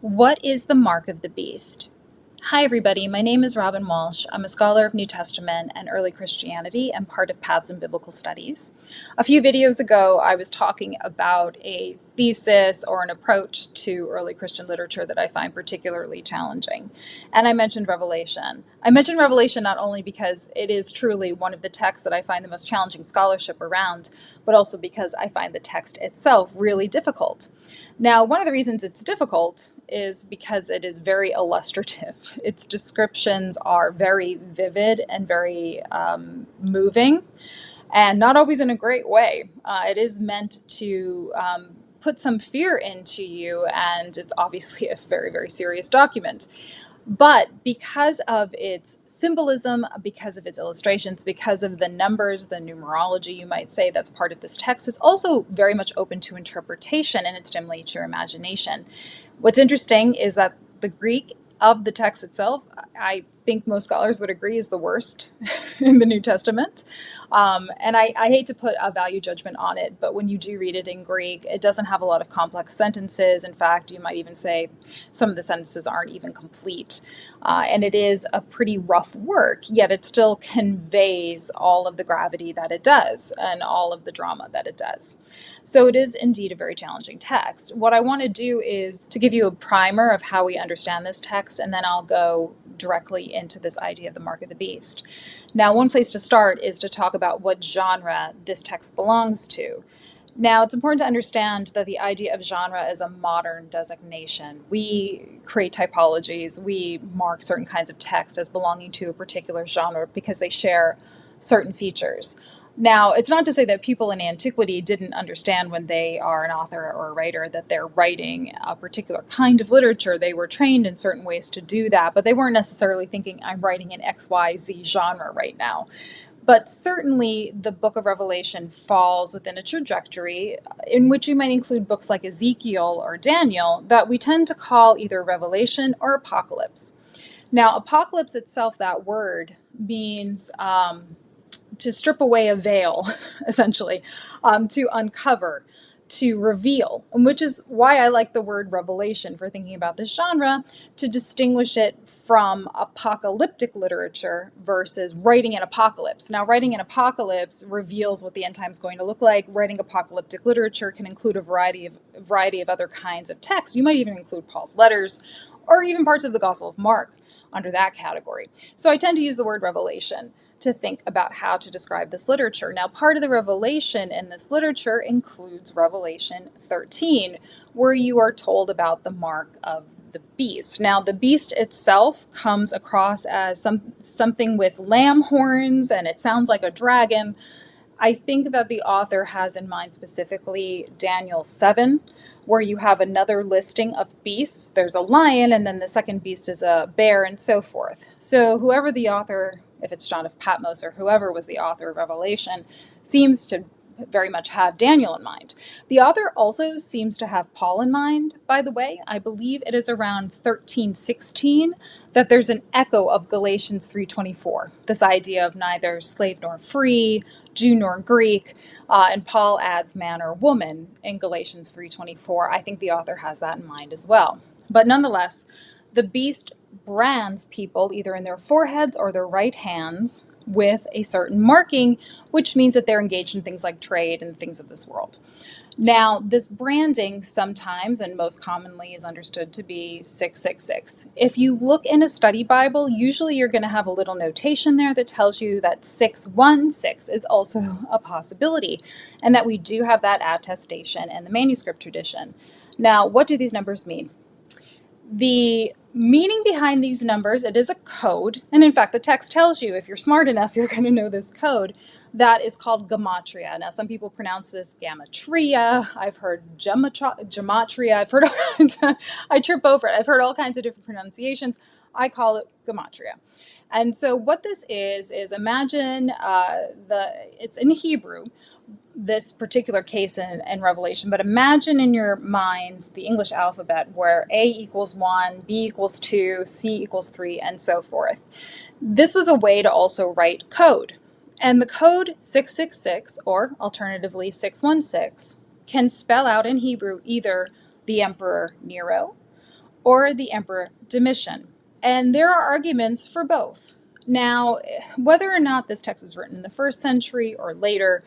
What is the mark of the beast? Hi, everybody. My name is Robyn Walsh. I'm a scholar of New Testament and early Christianity and part of Paths in Biblical Studies. A few videos ago, I was talking about a thesis or an approach to early Christian literature that I find particularly challenging. And I mentioned Revelation. I mentioned Revelation not only because it is truly one of the texts that I find the most challenging scholarship around, but also because I find the text itself really difficult. Now, one of the reasons it's difficult is because it is very illustrative. Its descriptions are very vivid and very moving, and not always in a great way. It is meant to put some fear into you, and it's obviously a very, very serious document. But because of its symbolism, because of its illustrations, because of the numbers, the numerology, you might say, that's part of this text, it's also very much open to interpretation, and it stimulates your imagination. What's interesting is that the Greek of the text itself, I think most scholars would agree, is the worst in the New Testament. And I hate to put a value judgment on it, but when you do read it in Greek, it doesn't have a lot of complex sentences. In fact, you might even say some of the sentences aren't even complete. And it is a pretty rough work, yet it still conveys all of the gravity that it does and all of the drama that it does. So it is indeed a very challenging text. What I want to do is to give you a primer of how we understand this text, and then I'll go directly into this idea of the mark of the beast. Now, one place to start is to talk about what genre this text belongs to. Now, it's important to understand that the idea of genre is a modern designation. We create typologies, we mark certain kinds of text as belonging to a particular genre because they share certain features. Now, it's not to say that people in antiquity didn't understand when they are an author or a writer that they're writing a particular kind of literature. They were trained in certain ways to do that, but they weren't necessarily thinking, I'm writing an XYZ genre right now. But certainly the book of Revelation falls within a trajectory in which you might include books like Ezekiel or Daniel that we tend to call either Revelation or Apocalypse. Now, apocalypse itself, that word, means to strip away a veil, essentially, to uncover, to reveal, which is why I like the word revelation for thinking about this genre, to distinguish it from apocalyptic literature versus writing an apocalypse. Now, writing an apocalypse reveals what the end time is going to look like. Writing apocalyptic literature can include a variety of other kinds of texts. You might even include Paul's letters or even parts of the Gospel of Mark under that category. So I tend to use the word revelation to think about how to describe this literature. Now, part of the revelation in this literature includes Revelation 13, where you are told about the mark of the beast. Now, the beast itself comes across as something with lamb horns, and it sounds like a dragon. I think that the author has in mind specifically Daniel 7, where you have another listing of beasts. There's a lion, and then the second beast is a bear, and so forth. So whoever the author, if it's John of Patmos or whoever was the author of Revelation, seems to very much have Daniel in mind. The author also seems to have Paul in mind, by the way. I believe it is around 1316 that there's an echo of Galatians 3:24, this idea of neither slave nor free, Jew nor Greek, and Paul adds man or woman in Galatians 3:24. I think the author has that in mind as well. But nonetheless, the beast brands people either in their foreheads or their right hands with a certain marking, which means that they're engaged in things like trade and things of this world. Now, this branding sometimes and most commonly is understood to be 666. If you look in a study Bible, usually you're going to have a little notation there that tells you that 616 is also a possibility, and that we do have that attestation in the manuscript tradition. Now, what do these numbers mean? The meaning behind these numbers, it is a code, and in fact the text tells you, if you're smart enough, you're going to know this code, that is called gematria. Now, some people pronounce this gamatria. I've heard gematria. I've heard I trip over it. I've heard all kinds of different pronunciations. I call it gematria. And so what this is imagine it's in Hebrew, this particular case in Revelation, but imagine in your minds the English alphabet where A equals 1, B equals 2, C equals 3, and so forth. This was a way to also write code. And the code 666, or alternatively 616, can spell out in Hebrew either the Emperor Nero, or the Emperor Domitian. And there are arguments for both. Now, whether or not this text was written in the 1st century or later,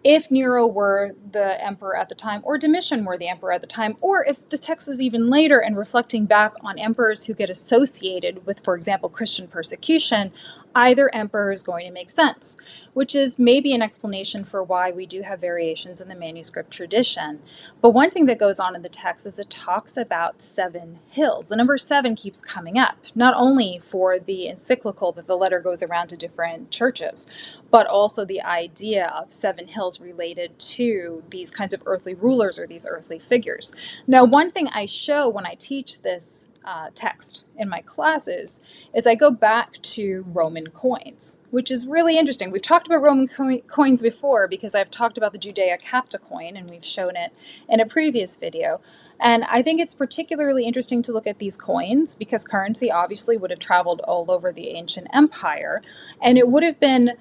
if Nero were the emperor at the time, or Domitian were the emperor at the time, or if the text is even later and reflecting back on emperors who get associated with, for example, Christian persecution, either emperor is going to make sense, which is maybe an explanation for why we do have variations in the manuscript tradition. But one thing that goes on in the text is it talks about 7 hills. The number 7 keeps coming up, not only for the encyclical that the letter goes around to different churches, but also the idea of 7 hills related to these kinds of earthly rulers or these earthly figures. Now, one thing I show when I teach this text in my classes is I go back to Roman coins, which is really interesting. We've talked about Roman coins before because I've talked about the Judea Capta coin, and we've shown it in a previous video. And I think it's particularly interesting to look at these coins because currency obviously would have traveled all over the ancient empire, and it would have been,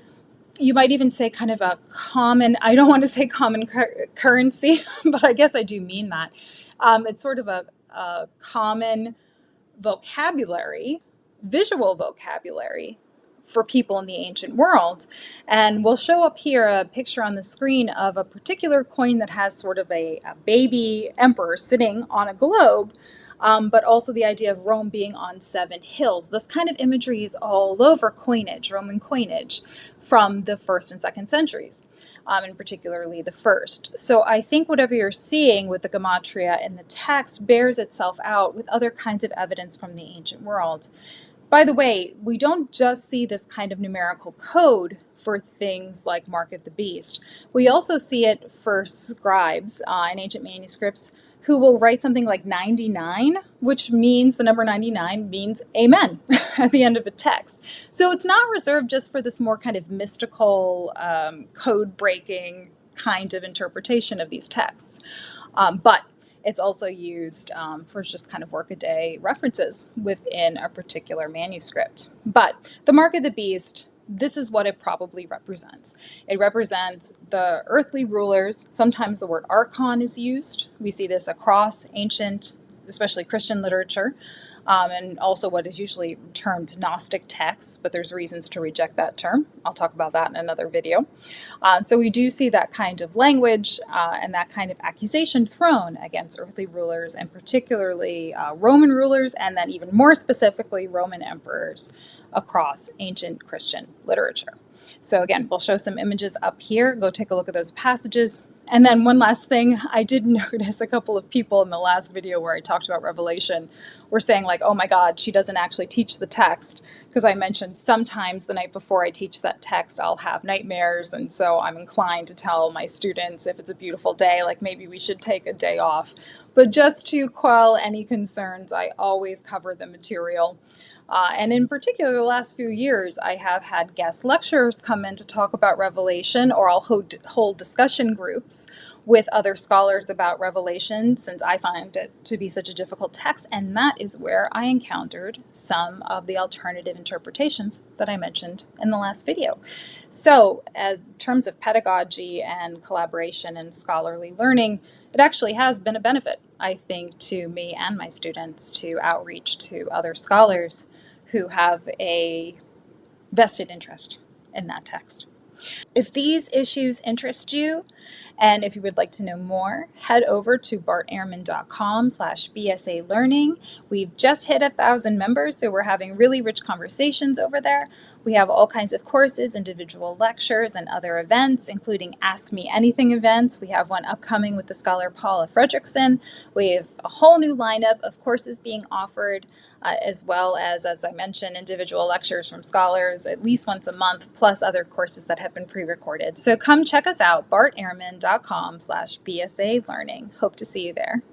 you might even say, kind of a common, I don't want to say common currency, but I guess I do mean that. It's sort of a common vocabulary, visual vocabulary for people in the ancient world. And we'll show up here a picture on the screen of a particular coin that has sort of a baby emperor sitting on a globe, but also the idea of Rome being on 7 hills. This kind of imagery is all over coinage, Roman coinage, from the 1st and 2nd centuries. And particularly the 1st. So I think whatever you're seeing with the gematria in the text bears itself out with other kinds of evidence from the ancient world. By the way, we don't just see this kind of numerical code for things like Mark of the Beast. We also see it for scribes in ancient manuscripts who will write something like 99, which means the number 99 means amen at the end of a text. So it's not reserved just for this more kind of mystical, code-breaking kind of interpretation of these texts. But it's also used for just kind of workaday references within a particular manuscript. But the Mark of the Beast, this is what it probably represents. It represents the earthly rulers. Sometimes the word archon is used. We see this across ancient, especially Christian literature, and also what is usually termed Gnostic texts, but there's reasons to reject that term. I'll talk about that in another video. So we do see that kind of language and that kind of accusation thrown against earthly rulers, and particularly Roman rulers, and then even more specifically Roman emperors across ancient Christian literature. So again, we'll show some images up here. Go take a look at those passages. And then one last thing, I did notice a couple of people in the last video where I talked about Revelation were saying like, oh my God, she doesn't actually teach the text, because I mentioned sometimes the night before I teach that text, I'll have nightmares. And so I'm inclined to tell my students if it's a beautiful day, like maybe we should take a day off. But just to quell any concerns, I always cover the material. And in particular, the last few years, I have had guest lecturers come in to talk about Revelation, or I'll hold discussion groups with other scholars about Revelation, since I find it to be such a difficult text. And that is where I encountered some of the alternative interpretations that I mentioned in the last video. So in terms of pedagogy and collaboration and scholarly learning, it actually has been a benefit, I think, to me and my students to outreach to other scholars who have a vested interest in that text. If these issues interest you, and if you would like to know more, head over to bartehrman.com/BSA Learning. We've just hit 1,000 members, so we're having really rich conversations over there. We have all kinds of courses, individual lectures, and other events, including Ask Me Anything events. We have one upcoming with the scholar Paula Fredrickson. We have a whole new lineup of courses being offered, as well as I mentioned, individual lectures from scholars at least once a month, plus other courses that have been pre-recorded. So come check us out, bartehrman.com/BSA Learning. Hope to see you there.